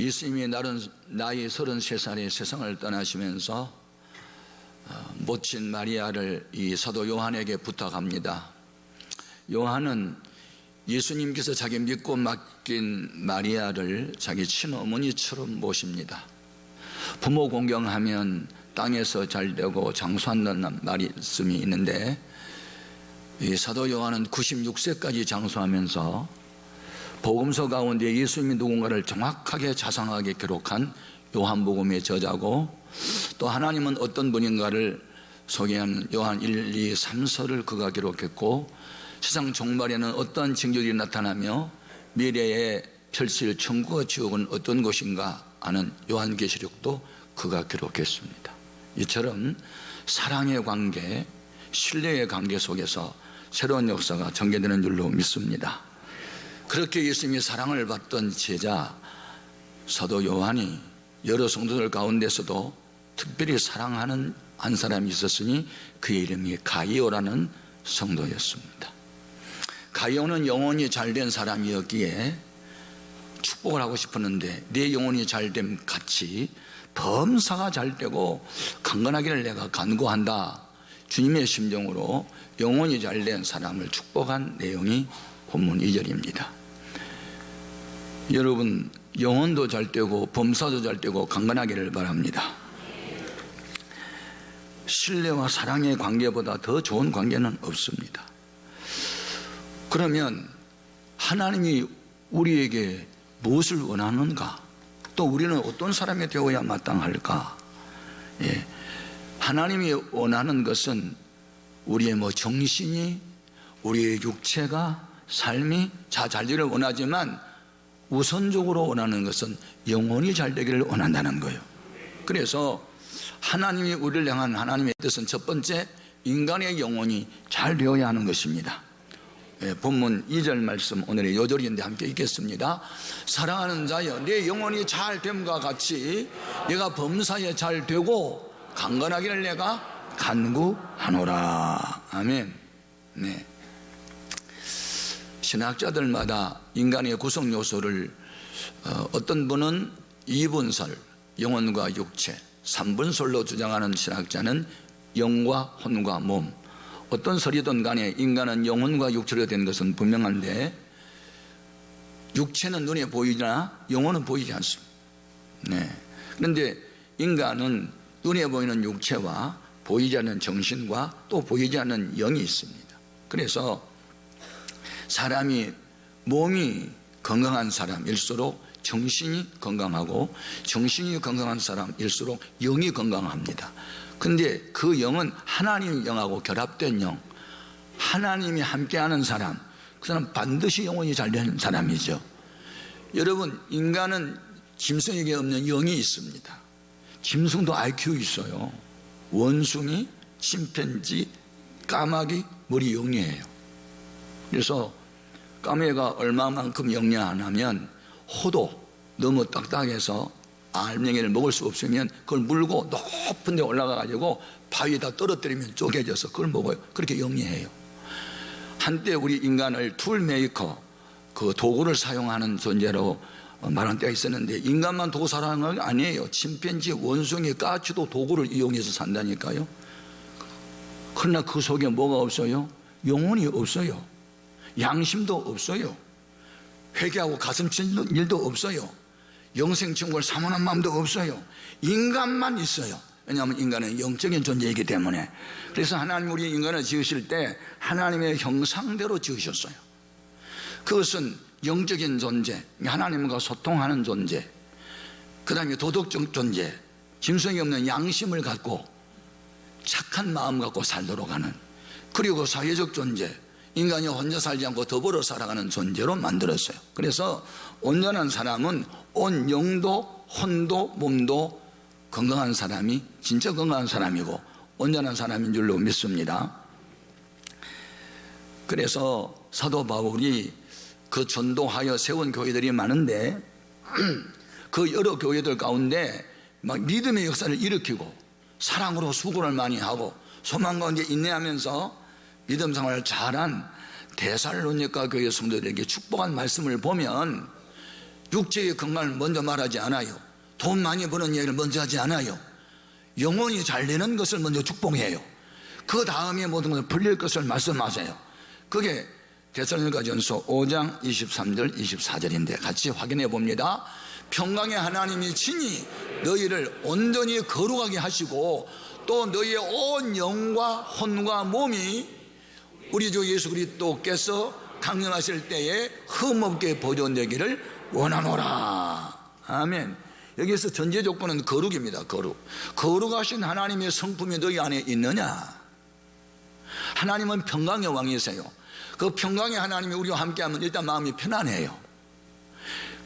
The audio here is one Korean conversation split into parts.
예수님이 나이 33살에 세상을 떠나시면서 모친 마리아를 이 사도 요한에게 부탁합니다. 요한은 예수님께서 자기 믿고 맡긴 마리아를 자기 친어머니처럼 모십니다. 부모 공경하면 땅에서 잘되고 장수한다는 말씀이 있는데, 이 사도 요한은 96세까지 장수하면서 복음서 가운데 예수님이 누군가를 정확하게 자상하게 기록한 요한복음의 저자고, 또 하나님은 어떤 분인가를 소개하는 요한 1, 2, 3서를 그가 기록했고, 세상 종말에는 어떤 징조들이 나타나며 미래에 펼칠 천국과 지옥은 어떤 곳인가 하는 요한계시록도 그가 기록했습니다. 이처럼 사랑의 관계, 신뢰의 관계 속에서 새로운 역사가 전개되는 줄로 믿습니다. 그렇게 예수님이 사랑을 받던 제자 사도 요한이 여러 성도들 가운데서도 특별히 사랑하는 한 사람이 있었으니 그의 이름이 가이오라는 성도였습니다. 가이오는 영혼이 잘된 사람이었기에 축복을 하고 싶었는데, 내 영혼이 잘됨 같이 범사가 잘되고 강건하기를 내가 간구한다, 주님의 심정으로 영혼이 잘된 사람을 축복한 내용이 본문 2절입니다. 여러분, 영혼도 잘되고 범사도 잘되고 강건하기를 바랍니다. 신뢰와 사랑의 관계보다 더 좋은 관계는 없습니다. 그러면 하나님이 우리에게 무엇을 원하는가? 또 우리는 어떤 사람이 되어야 마땅할까? 하나님이 원하는 것은 우리의 정신이, 우리의 육체가, 삶이 잘되기를 원하지만 우선적으로 원하는 것은 영혼이 잘되기를 원한다는 거예요. 그래서 하나님이 우리를 향한 하나님의 뜻은 첫 번째, 인간의 영혼이 잘 되어야 하는 것입니다. 본문 2절 말씀, 오늘의 요절인데 함께 읽겠습니다. 사랑하는 자여, 내 영혼이 잘됨과 같이 내가 범사에 잘되고 강건하기를 내가 간구하노라. 아멘. 네. 신학자들마다 인간의 구성 요소를 어떤 분은 2분설, 영혼과 육체, 3분설로 주장하는 신학자는 영과 혼과 몸, 어떤 설이든 간에 인간은 영혼과 육체로 된 것은 분명한데, 육체는 눈에 보이나 영혼은 보이지 않습니다. 네. 그런데 인간은 눈에 보이는 육체와 보이지 않는 정신과 또 보이지 않는 영이 있습니다. 그래서 사람이 몸이 건강한 사람일수록 정신이 건강하고, 정신이 건강한 사람일수록 영이 건강합니다. 근데 그 영은 하나님의 영하고 결합된 영, 하나님이 함께하는 사람, 그 사람 반드시 영혼이 잘된 사람이죠. 여러분, 인간은 짐승에게 없는 영이 있습니다. 짐승도 IQ 있어요. 원숭이, 침팬지, 까마귀, 머리 영리해요. 그래서 까마귀가 얼마만큼 영리하냐면, 호도 너무 딱딱해서 알맹이를 먹을 수 없으면 그걸 물고 높은 데 올라가가지고 바위에다 떨어뜨리면 쪼개져서 그걸 먹어요. 그렇게 영리해요. 한때 우리 인간을 툴메이커, 그 도구를 사용하는 존재로 말한 때가 있었는데, 인간만 도구 사용하는 게 아니에요. 침팬지, 원숭이, 까치도 도구를 이용해서 산다니까요. 그러나 그 속에 뭐가 없어요? 영혼이 없어요. 양심도 없어요. 회개하고 가슴 치는 일도 없어요. 영생 천국을 사모하는 마음도 없어요. 인간만 있어요. 왜냐하면 인간은 영적인 존재이기 때문에. 그래서 하나님 우리 인간을 지으실 때 하나님의 형상대로 지으셨어요. 그것은 영적인 존재, 하나님과 소통하는 존재, 그 다음에 도덕적 존재, 짐승이 없는 양심을 갖고 착한 마음 갖고 살도록 하는, 그리고 사회적 존재, 인간이 혼자 살지 않고 더불어 살아가는 존재로 만들었어요. 그래서 온전한 사람은 온 영도 혼도 몸도 건강한 사람이 진짜 건강한 사람이고 온전한 사람인 줄로 믿습니다. 그래서 사도 바울이 그 전도하여 세운 교회들이 많은데, 그 여러 교회들 가운데 막 믿음의 역사를 일으키고 사랑으로 수고를 많이 하고 소망 가운데 인내하면서 믿음 생활을 잘한 데살로니가 교회 성도들에게 축복한 말씀을 보면 육체의 건강을 먼저 말하지 않아요. 돈 많이 버는 얘기를 먼저 하지 않아요. 영혼이 잘 되는 것을 먼저 축복해요. 그 다음에 모든 것을 풀릴 것을 말씀하세요. 그게 데살로니가전서 5장 23절 24절인데 같이 확인해 봅니다. 평강의 하나님이 친히 너희를 온전히 거룩하게 하시고 또 너희의 온 영과 혼과 몸이 우리 주 예수 그리스도께서 강림하실 때에 흠없게 보존되기를 원하노라. 아멘. 여기서 전제 조건은 거룩입니다. 거룩하신 하나님의 성품이 너희 안에 있느냐? 하나님은 평강의 왕이세요. 그 평강의 하나님이 우리와 함께하면 일단 마음이 편안해요.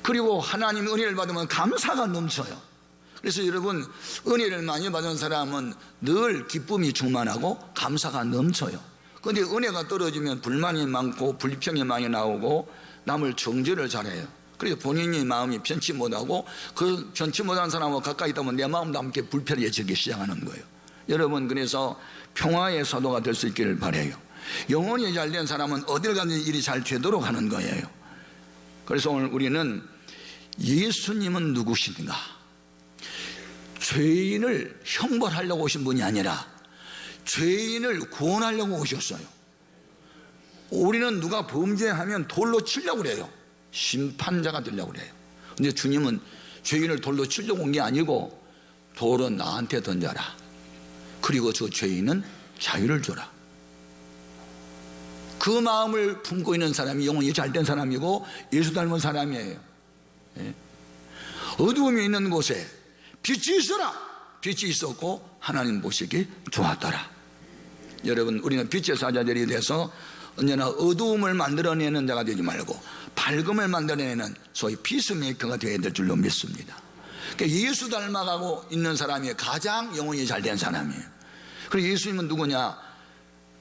그리고 하나님의 은혜를 받으면 감사가 넘쳐요. 그래서 여러분, 은혜를 많이 받은 사람은 늘 기쁨이 충만하고 감사가 넘쳐요. 그런데 은혜가 떨어지면 불만이 많고 불평이 많이 나오고 남을 정죄를 잘해요. 그래서 본인이 마음이 편치 못하고 그 편치 못한 사람하고 가까이 있다면 내 마음도 함께 불편해지기 시작하는 거예요. 여러분, 그래서 평화의 사도가 될 수 있기를 바라요. 영혼이 잘된 사람은 어딜 가든지 일이 잘 되도록 하는 거예요. 그래서 오늘 우리는 예수님은 누구신가? 죄인을 형벌하려고 오신 분이 아니라 죄인을 구원하려고 오셨어요. 우리는 누가 범죄하면 돌로 치려고 그래요. 심판자가 되려고 그래요. 근데 주님은 죄인을 돌로 치려고 온 게 아니고 돌은 나한테 던져라. 그리고 저 죄인은 자유를 줘라. 그 마음을 품고 있는 사람이 영혼이 잘된 사람이고 예수 닮은 사람이에요. 어두움이 있는 곳에 빛이 있어라. 빛이 있었고 하나님 보시기 좋았더라. 여러분, 우리는 빛의 사자들이 돼서 언제나 어두움을 만들어내는 자가 되지 말고 밝음을 만들어내는 소위 피스메이커가 되어야 될 줄로 믿습니다. 그러니까 예수 닮아가고 있는 사람이 가장 영혼이 잘된 사람이에요. 그리고 예수님은 누구냐?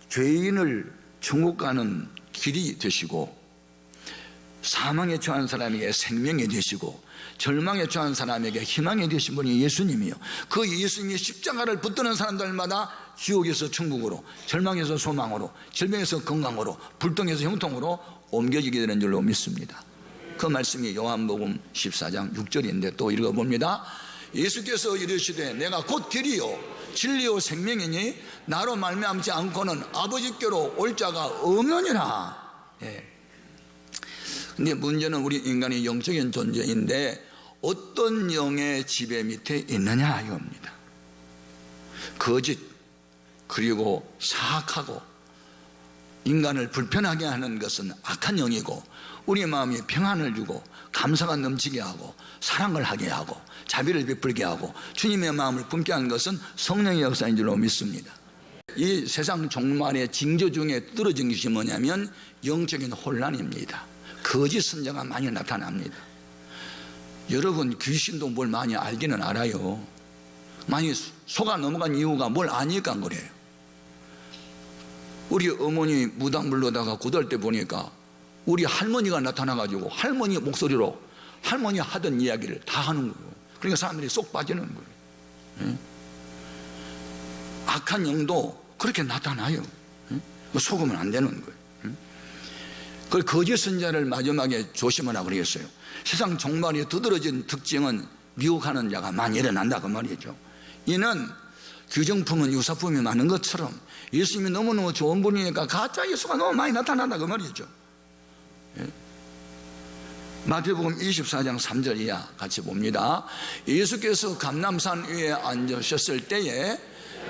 죄인을 천국 가는 길이 되시고 사망에 처한 사람에게 생명이 되시고 절망에 처한 사람에게 희망이 되신 분이 예수님이요. 그 예수님이 십자가를 붙드는 사람들마다 지옥에서 천국으로, 절망에서 소망으로, 질병에서 건강으로, 불통에서 형통으로 옮겨지게 되는 줄로 믿습니다. 그 말씀이 요한복음 14장 6절인데 또 읽어봅니다. 예수께서 이르시되 내가 곧 길이요 진리요 생명이니 나로 말미암지 않고는 아버지께로 올 자가 없느니라. 근데 문제는 우리 인간이 영적인 존재인데 어떤 영의 지배 밑에 있느냐 이겁니다. 거짓, 그리고 사악하고 인간을 불편하게 하는 것은 악한 영이고 우리 마음에 평안을 주고 감사가 넘치게 하고 사랑을 하게 하고 자비를 베풀게 하고 주님의 마음을 품게 하는 것은 성령의 역사인 줄로 믿습니다. 이 세상 종말의 징조 중에 떨어진 것이 뭐냐면 영적인 혼란입니다. 거짓 선자가 많이 나타납니다. 여러분, 귀신도 뭘 많이 알기는 알아요. 많이 속아 넘어간 이유가 뭘 아니까 그래요. 우리 어머니 무당불로다가 고등할 때 보니까 우리 할머니가 나타나가지고 할머니 목소리로 할머니 하던 이야기를 다 하는 거예요. 그러니까 사람들이 쏙 빠지는 거예요. 악한 영도 그렇게 나타나요. 속으면 안 되는 거예요. 그 거짓 선자를 마지막에 조심하라고 그랬어요. 세상 종말이 두드러진 특징은 미혹하는 자가 많이 일어난다 그 말이죠. 이는 규정품은 유사품이 많은 것처럼 예수님이 너무너무 좋은 분이니까 가짜 예수가 너무 많이 나타난다 그 말이죠. 마태복음 24장 3절 이하 같이 봅니다. 예수께서 감람산 위에 앉으셨을 때에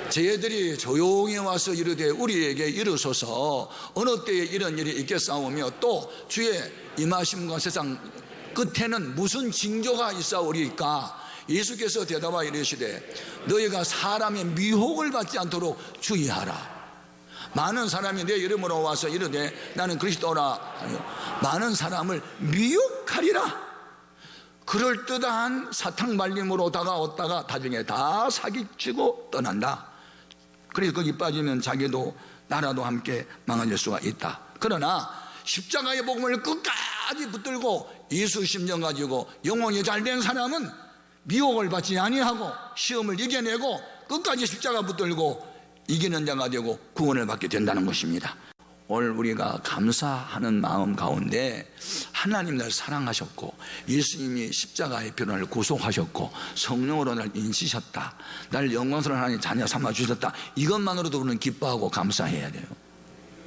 저희들이 조용히 와서 이르되 우리에게 이르소서 어느 때에 이런 일이 있겠사오며 또 주의 임하심과 세상 끝에는 무슨 징조가 있사오리까? 예수께서 대답하여 이르시되 너희가 사람의 미혹을 받지 않도록 주의하라. 많은 사람이 내 이름으로 와서 이르되 나는 그리스도라 하여 많은 사람을 미혹하리라. 그럴듯한 사탕 발림으로 다가왔다가 나중에 다 사기치고 떠난다. 그래서 거기 빠지면 자기도 나라도 함께 망할 수가 있다. 그러나 십자가의 복음을 끝까지 붙들고 예수 심정 가지고 영혼이 잘된 사람은 미혹을 받지 아니하고 시험을 이겨내고 끝까지 십자가 붙들고 이기는 자가 되고 구원을 받게 된다는 것입니다. 오늘 우리가 감사하는 마음 가운데 하나님 날 사랑하셨고 예수님이 십자가의 피로 날 구속하셨고 성령으로 날 인치셨다, 날 영광스러운 하나님 자녀 삼아주셨다, 이것만으로도 우리는 기뻐하고 감사해야 돼요.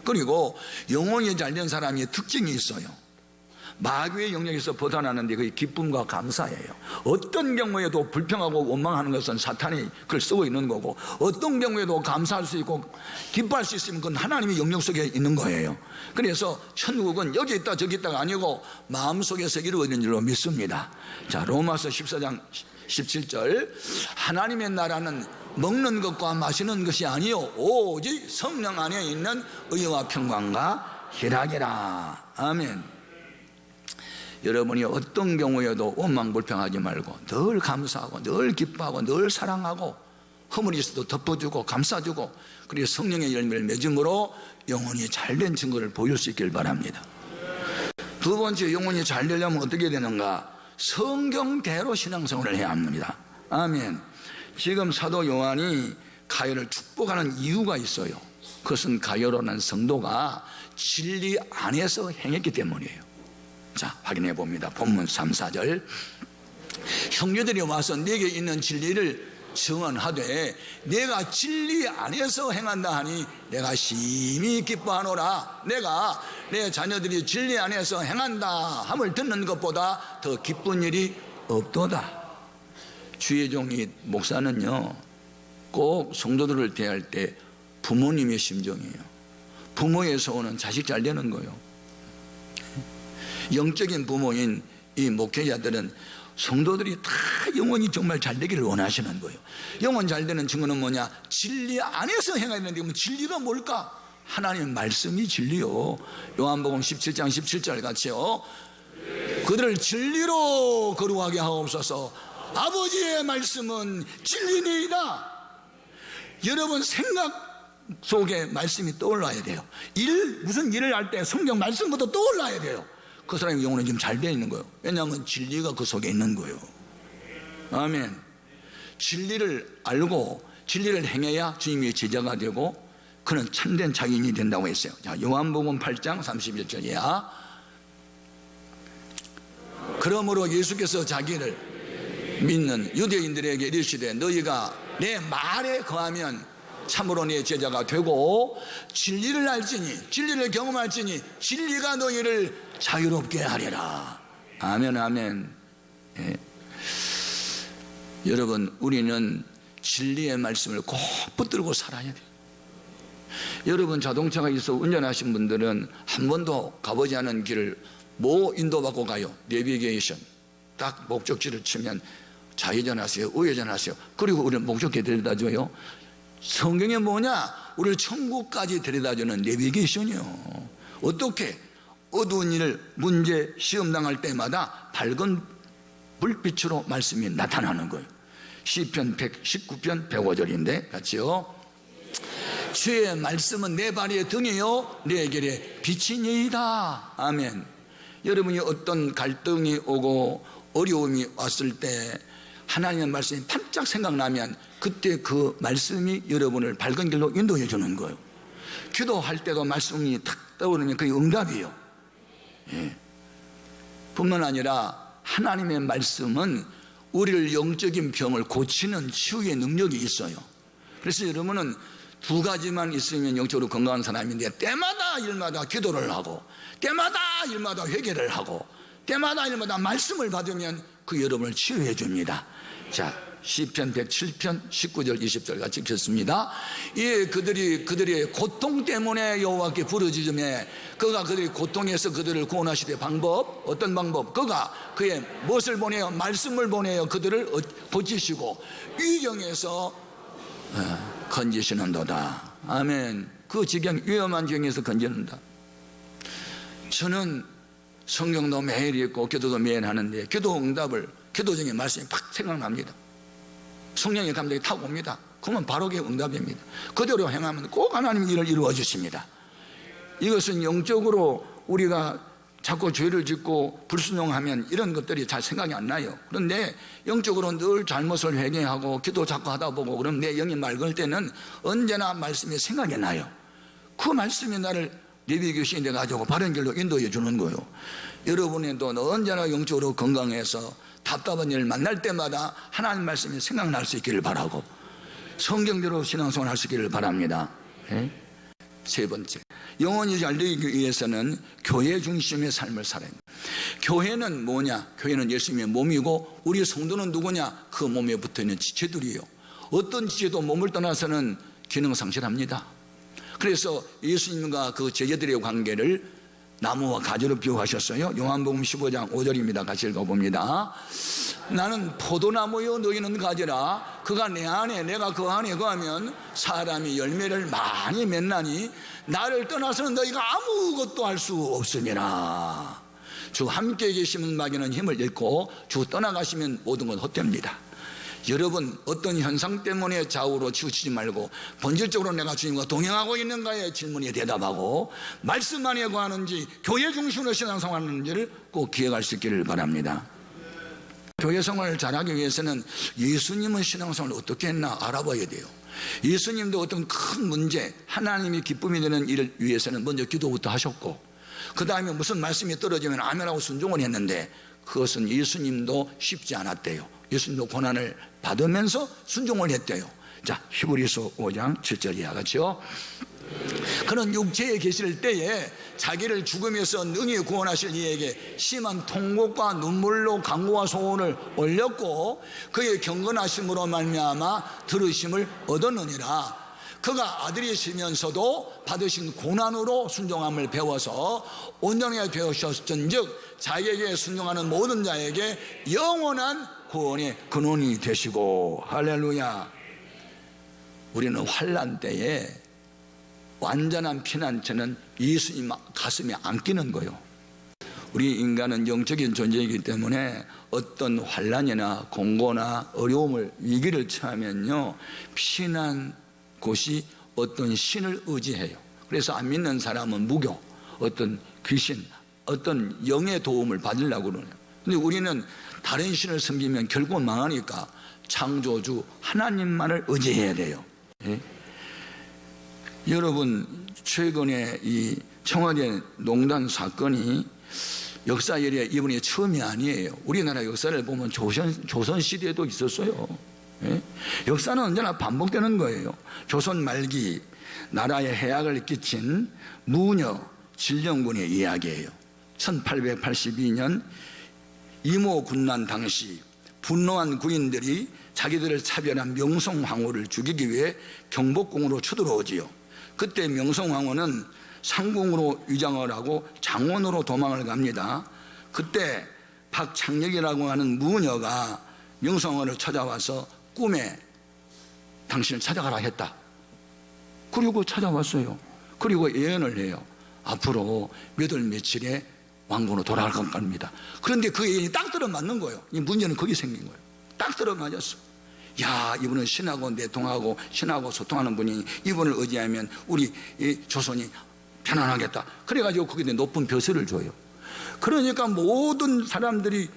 그리고 영혼이 잘된 사람의 특징이 있어요. 마귀의 영역에서 벗어나는데 그게 기쁨과 감사예요. 어떤 경우에도 불평하고 원망하는 것은 사탄이 그걸 쓰고 있는 거고, 어떤 경우에도 감사할 수 있고 기뻐할 수 있으면 그건 하나님의 영역 속에 있는 거예요. 그래서 천국은 여기 있다 저기 있다가 아니고 마음속에서 이루어지는 줄로 믿습니다. 자, 로마서 14장 17절, 하나님의 나라는 먹는 것과 마시는 것이 아니요 오직 성령 안에 있는 의와 평강과 희락이라. 아멘. 여러분이 어떤 경우에도 원망불평하지 말고 늘 감사하고 늘 기뻐하고 늘 사랑하고 허물이 있어도 덮어주고 감싸주고, 그리고 성령의 열매를 맺음으로 영혼이 잘된 증거를 보일 수 있길 바랍니다. 두 번째, 영혼이 잘 되려면 어떻게 되는가? 성경대로 신앙생활을 해야 합니다. 아멘. 지금 사도 요한이 가요를 축복하는 이유가 있어요. 그것은 가요라는 성도가 진리 안에서 행했기 때문이에요. 자, 확인해 봅니다. 본문 3, 4절. 형제들이 와서 내게 있는 진리를 증언하되 내가 진리 안에서 행한다 하니 내가 심히 기뻐하노라. 내가 내 자녀들이 진리 안에서 행한다 함을 듣는 것보다 더 기쁜 일이 없도다. 주의 종이 목사는요, 꼭 성도들을 대할 때 부모님의 심정이에요. 부모에서 오는 자식 잘 되는 거예요. 영적인 부모인 이 목회자들은 성도들이 다 영혼이 정말 잘 되기를 원하시는 거예요. 영혼 잘 되는 증거는 뭐냐? 진리 안에서 행해야 되는데, 그럼 진리가 뭘까? 하나님의 말씀이 진리요. 요한복음 17장 17절 같이요, 그들을 진리로 거룩하게 하옵소서. 아버지의 말씀은 진리니이다. 여러분 생각 속에 말씀이 떠올라야 돼요. 무슨 일을 할 때 성경 말씀부터 떠올라야 돼요. 그 사람의 영혼은 지금 잘 되어 있는 거예요. 왜냐하면 진리가 그 속에 있는 거예요. 아멘. 진리를 알고 진리를 행해야 주님의 제자가 되고 그는 참된 자기인이 된다고 했어요. 자, 요한복음 8장 31절이야. 그러므로 예수께서 자기를 믿는 유대인들에게 이르시되 너희가 내 말에 거하면 참으로 내 제자가 되고 진리를 알지니, 진리를 경험할지니 진리가 너희를 자유롭게 하리라. 아멘, 아멘. 예. 여러분, 우리는 진리의 말씀을 꼭 붙들고 살아야 돼요. 여러분, 자동차가 있어 운전하신 분들은 한 번도 가보지 않은 길을 뭐 인도받고 가요? 내비게이션. 딱 목적지를 치면 좌회전하세요, 우회전하세요. 그리고 우리를 목적지에 데려다줘요. 성경이 뭐냐? 우리를 천국까지 데려다주는 내비게이션이요. 어떻게? 어두운 일을 문제 시험 당할 때마다 밝은 불빛으로 말씀이 나타나는 거예요. 시편 119편 105절인데 같이요. 주의 말씀은 내 발의 등이요 내 길에 빛이니이다. 아멘. 여러분이 어떤 갈등이 오고 어려움이 왔을 때 하나님의 말씀이 반짝 생각나면 그때 그 말씀이 여러분을 밝은 길로 인도해 주는 거예요. 기도할 때도 말씀이 탁 떠오르면 그게 응답이에요. 예. 뿐만 아니라 하나님의 말씀은 우리를 영적인 병을 고치는 치유의 능력이 있어요. 그래서 여러분은 두 가지만 있으면 영적으로 건강한 사람인데, 때마다 일마다 기도를 하고 때마다 일마다 회개를 하고 때마다 일마다 말씀을 받으면 그 여러분을 치유해 줍니다. 자, 시편 107편 19절 20절 같이 읽겠습니다. 예, 그들의 고통 때문에 여호와께 부르짖으매 그가 그들의 고통에서 그들을 구원하시되 방법, 어떤 방법? 그가 그의 무엇을 보내요? 말씀을 보내요. 그들을 고치시고 위경에서 건지시는도다. 아멘. 그 지경, 위험한 지경에서 건지는다. 저는 성경도 매일 읽고 기도도 매일 하는데 기도 응답을, 기도 중에 말씀이 팍 생각납니다. 성령의 감동이 타고 옵니다. 그러면 바로 그게 응답입니다. 그대로 행하면 꼭 하나님이 일을 이루어 주십니다. 이것은 영적으로 우리가 자꾸 죄를 짓고 불순종하면 이런 것들이 잘 생각이 안 나요. 그런데 영적으로 늘 잘못을 회개하고 기도 자꾸 하다 보고 그럼 내 영이 맑을 때는 언제나 말씀이 생각이 나요. 그 말씀이 나를 예비교신이 돼가지고 바른 길로 인도해 주는 거예요. 여러분도 언제나 영적으로 건강해서 답답한 일을 만날 때마다 하나님 말씀이 생각날 수 있기를 바라고 성경대로 신앙생활 할 수 있기를 바랍니다. 세 번째, 영혼이 잘 되기 위해서는 교회 중심의 삶을 살아야 합니다. 교회는 뭐냐? 교회는 예수님의 몸이고 우리 성도는 누구냐? 그 몸에 붙어있는 지체들이에요. 어떤 지체도 몸을 떠나서는 기능상실합니다. 그래서 예수님과 그 제자들의 관계를 나무와 가지로 비유하셨어요. 요한복음 15장 5절입니다. 같이 읽어봅니다. 나는 포도나무요 너희는 가지라. 그가 내 안에 내가 그 안에 거하면 사람이 열매를 많이 맺나니 나를 떠나서는 너희가 아무것도 할 수 없음이라. 주 함께 계시면 마귀는 힘을 잃고 주 떠나가시면 모든 건 헛됩니다. 여러분 어떤 현상 때문에 좌우로 치우치지 말고 본질적으로 내가 주님과 동행하고 있는가에 질문에 대답하고 말씀 안에 거하는지 교회 중심으로 신앙생활하는지를 꼭 기억할 수 있기를 바랍니다. 교회 생활을 잘하기 위해서는 예수님은 신앙생활을 어떻게 했나 알아봐야 돼요. 예수님도 어떤 큰 문제, 하나님이 기쁨이 되는 일을 위해서는 먼저 기도부터 하셨고 그 다음에 무슨 말씀이 떨어지면 아멘하고 순종을 했는데 그것은 예수님도 쉽지 않았대요. 예수님도 고난을 받으면서 순종을 했대요. 자, 히브리서 5장 7절 이하 같이요. 그는 육체에 계실 때에 자기를 죽음에서 능히 구원하실 이에게 심한 통곡과 눈물로 간구와 소원을 올렸고 그의 경건하심으로 말미암아 들으심을 얻었느니라. 그가 아들이시면서도 받으신 고난으로 순종함을 배워서 온전하게 되셨은즉 자기에게 순종하는 모든 자에게 영원한 구원의 근원이 되시고. 할렐루야. 우리는 환난 때에 완전한 피난처는 예수님 가슴에 안기는 거예요. 우리 인간은 영적인 존재이기 때문에 어떤 환난이나 공고나 어려움을 위기를 처하면요 피난 곳이 어떤 신을 의지해요. 그래서 안 믿는 사람은 무교, 어떤 귀신, 어떤 영의 도움을 받으려고 그러네요. 근데 우리는 다른 신을 섬기면 결국은 망하니까 창조주 하나님만을 의지해야 돼요. 예? 여러분 최근에 이 청와대 농단 사건이 역사 이래 이번이 처음이 아니에요. 우리나라 역사를 보면 조선시대에도 있었어요. 예? 역사는 언제나 반복되는 거예요. 조선 말기 나라에 해악을 끼친 무녀 진령군의 이야기예요. 1882년 이모 군난 당시 분노한 군인들이 자기들을 차별한 명성황후를 죽이기 위해 경복궁으로 쳐들어오지요. 그때 명성황후는 상궁으로 위장을 하고 장원으로 도망을 갑니다. 그때 박창력이라고 하는 무녀가 명성황후를 찾아와서 꿈에 당신을 찾아가라 했다. 그리고 찾아왔어요. 그리고 예언을 해요. 앞으로 몇 월 며칠에 왕궁으로 돌아갈 겁니다. 그런데 그 예언이 딱 들어맞는 거예요. 이 문제는 거기 생긴 거예요. 딱 들어맞았어. 야, 이분은 신하고 내통하고 신하고 소통하는 분이 이분을 의지하면 우리 조선이 편안하겠다. 그래가지고 거기에 높은 벼슬을 줘요. 그러니까 모든 사람들이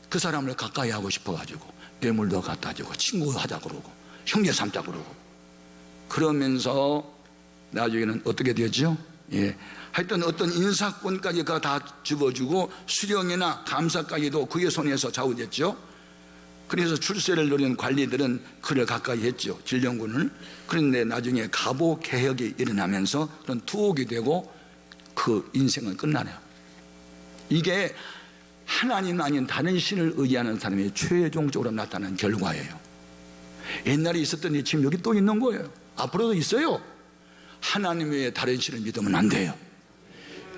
그 사람을 가까이 하고 싶어가지고 뇌물도 갖다 주고 친구하자 그러고 형제 삼자 그러고 그러면서 나중에는 어떻게 되죠? 예. 하여튼 어떤 인사권까지 다 집어주고 수령이나 감사까지도 그의 손에서 좌우됐죠. 그래서 출세를 노리는 관리들은 그를 가까이 했죠. 진령군을. 그런데 나중에 갑오 개혁이 일어나면서 그런 투옥이 되고 그 인생은 끝나네요. 이게 하나님 아닌 다른 신을 의지하는 사람이 최종적으로 나타난 결과예요. 옛날에 있었던 일 지금 여기 또 있는 거예요. 앞으로도 있어요. 하나님 외에 다른 신을 믿으면 안 돼요.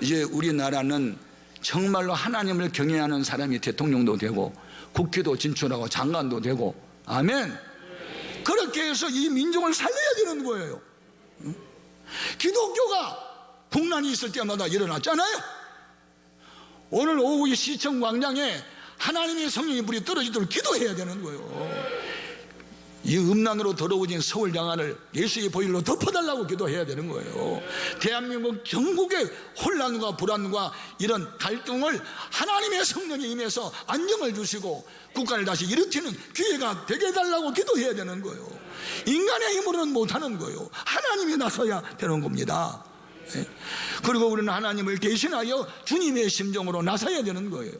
이제 우리나라는 정말로 하나님을 경외하는 사람이 대통령도 되고 국회도 진출하고 장관도 되고 아멘. 그렇게 해서 이 민족을 살려야 되는 거예요. 기독교가 국난이 있을 때마다 일어났잖아요. 오늘 오후 이 시청 광장에 하나님의 성령의 불이 떨어지도록 기도해야 되는 거예요. 이 음란으로 더러워진 서울 양안을 예수의 보혈로 덮어달라고 기도해야 되는 거예요. 대한민국 전국의 혼란과 불안과 이런 갈등을 하나님의 성령이 임해서 안정을 주시고 국가를 다시 일으키는 기회가 되게 해달라고 기도해야 되는 거예요. 인간의 힘으로는 못하는 거예요. 하나님이 나서야 되는 겁니다. 그리고 우리는 하나님을 대신하여 주님의 심정으로 나서야 되는 거예요.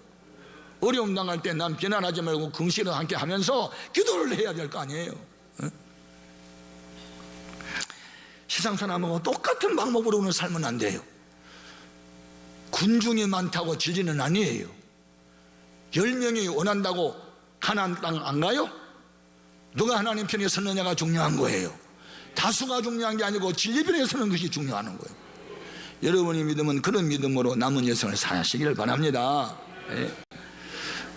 어려움 당할 때 난 비난하지 말고 긍휼을 함께 하면서 기도를 해야 될 거 아니에요. 세상 사람하고 똑같은 방법으로는 살면 안 돼요. 군중이 많다고 진리는 아니에요. 10명이 원한다고 가나안 땅 안 가요? 누가 하나님 편에 서느냐가 중요한 거예요. 다수가 중요한 게 아니고 진리 편에 서는 것이 중요한 거예요. 여러분이 믿으면 그런 믿음으로 남은 여생을 사시기를 바랍니다.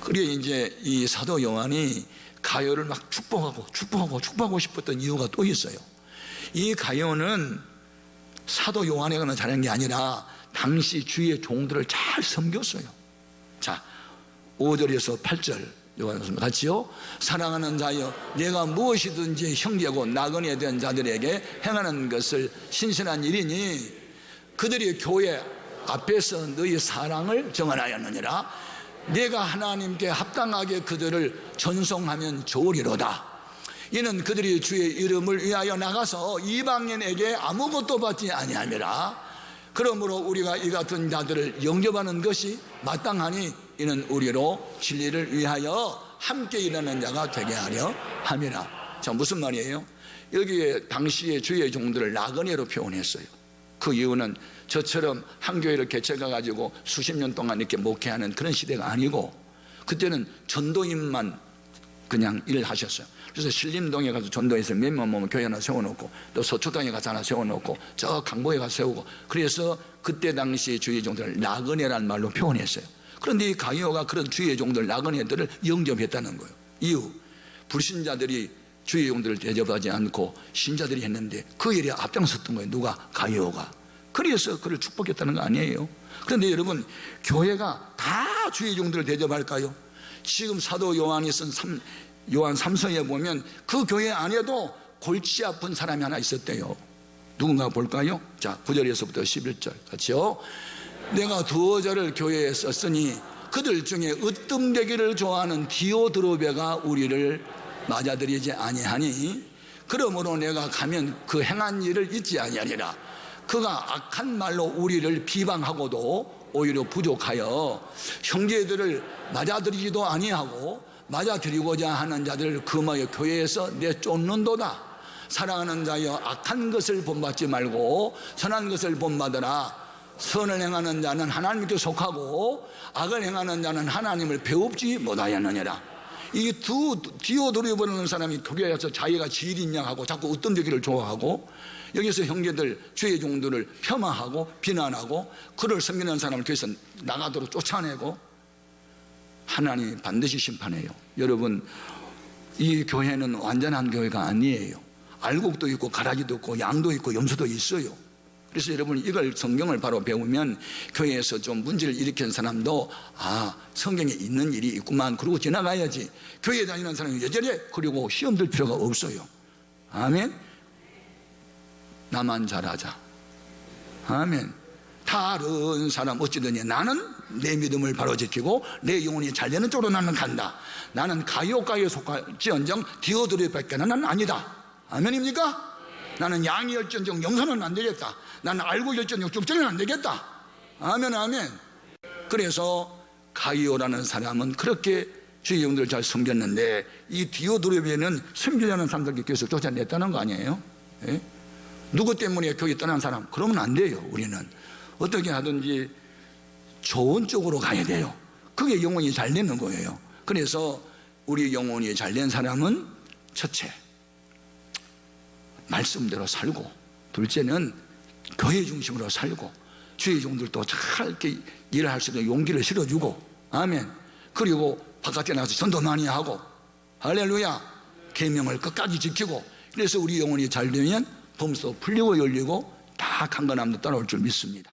그래 이제 이 사도 요한이 가요를 막 축복하고 싶었던 이유가 또 있어요. 이 가요는 사도 요한에게만 잘한 게 아니라 당시 주의 종들을 잘 섬겼어요. 자, 5절에서 8절 요한은 같이요. 사랑하는 자여, 내가 무엇이든지 형제고 나그네 된 자들에게 행하는 것을 신선한 일이니 그들이 교회 앞에서 너희 사랑을 정언하였느니라. 내가 하나님께 합당하게 그들을 전송하면 좋으리로다. 이는 그들이 주의 이름을 위하여 나가서 이방인에게 아무것도 받지 아니함이라. 그러므로 우리가 이 같은 자들을 영접하는 것이 마땅하니 이는 우리로 진리를 위하여 함께 일하는 자가 되게 하려 함이라. 자, 무슨 말이에요? 여기에 당시의 주의 종들을 나그네로 표현했어요. 그 이유는 저처럼 한 교회를 개척해 가지고 수십 년 동안 이렇게 목회하는 그런 시대가 아니고 그때는 전도인만 그냥 일을 하셨어요. 그래서 신림동에 가서 전도해서 몇몇 교회 하나 세워놓고 또 서초동에 가서 하나 세워놓고 저 강보에 가서 세우고, 그래서 그때 당시 주의 종들을 나그네라는 말로 표현했어요. 그런데 이 가이오가 그런 주의 종들 나그네들을 영접했다는 거예요. 이유, 불신자들이 주의 종들을 대접하지 않고 신자들이 했는데 그 일에 앞장섰던 거예요. 누가? 가이오가. 그래서 그를 축복했다는 거 아니에요. 그런데 여러분, 교회가 다 주의 종들을 대접할까요? 지금 사도 요한이 쓴 요한 3서에 보면 그 교회 안에도 골치 아픈 사람이 하나 있었대요. 누군가 볼까요? 자, 9절에서부터 11절 같이요. 내가 두어 절을 교회에 썼으니 그들 중에 으뜸되기를 좋아하는 디오드로베가 우리를 맞아들이지 아니하니 그러므로 내가 가면 그 행한 일을 잊지 아니하리라. 그가 악한 말로 우리를 비방하고도 오히려 부족하여 형제들을 맞아들이지도 아니하고 맞아들이고자 하는 자들을 금하여 교회에서 내쫓는도다. 사랑하는 자여, 악한 것을 본받지 말고 선한 것을 본받으라. 선을 행하는 자는 하나님께 속하고 악을 행하는 자는 하나님을 배웁지 못하였느니라. 이 두 디오드로베라는 사람이 교회에서 자기가 지일이 있냐 하고 자꾸 으뜸되기를 좋아하고 여기서 형제들 주의 종들을 폄하하고 비난하고 그를 섬기는 사람을 교회에서 나가도록 쫓아내고 하나님이 반드시 심판해요. 여러분, 이 교회는 완전한 교회가 아니에요. 알곡도 있고 가라지도 있고 양도 있고 염소도 있어요. 그래서 여러분, 이걸 성경을 바로 배우면 교회에서 좀 문제를 일으킨 사람도 성경에 있는 일이 있구만 그러고 지나가야지. 교회 다니는 사람이 여전히 그리고 시험 들 필요가 없어요. 아멘. 나만 잘하자. 아멘. 다른 사람 어찌되니 나는 내 믿음을 바로 지키고 내 영혼이 잘 되는 쪽으로 나는 간다. 나는 가요가에 속할지언정 디오드로베밖에는 나는 아니다. 아멘입니까? 나는 양이 열전정 영선은 안 되겠다. 나는 알고 열전정 쭉정은 안 되겠다. 아멘, 아멘. 그래서 가이오라는 사람은 그렇게 주의 영들을 잘 섬겼는데 이 디오드로베는 섬기려는 사람들께 계속 쫓아냈다는 거 아니에요? 예? 누구 때문에 교회 떠난 사람? 그러면 안 돼요. 우리는 어떻게 하든지 좋은 쪽으로 가야 돼요. 그게 영혼이 잘 되는 거예요. 그래서 우리 영혼이 잘 된 사람은 첫째, 말씀대로 살고, 둘째는 교회 중심으로 살고 주의 종들도 잘 이렇게 일을 할 수 있는 용기를 실어주고, 아멘. 그리고 바깥에 나가서 전도 많이 하고, 할렐루야, 계명을 끝까지 지키고. 그래서 우리 영혼이 잘 되면 범수도 풀리고 열리고 다 강건함도 따라올 줄 믿습니다.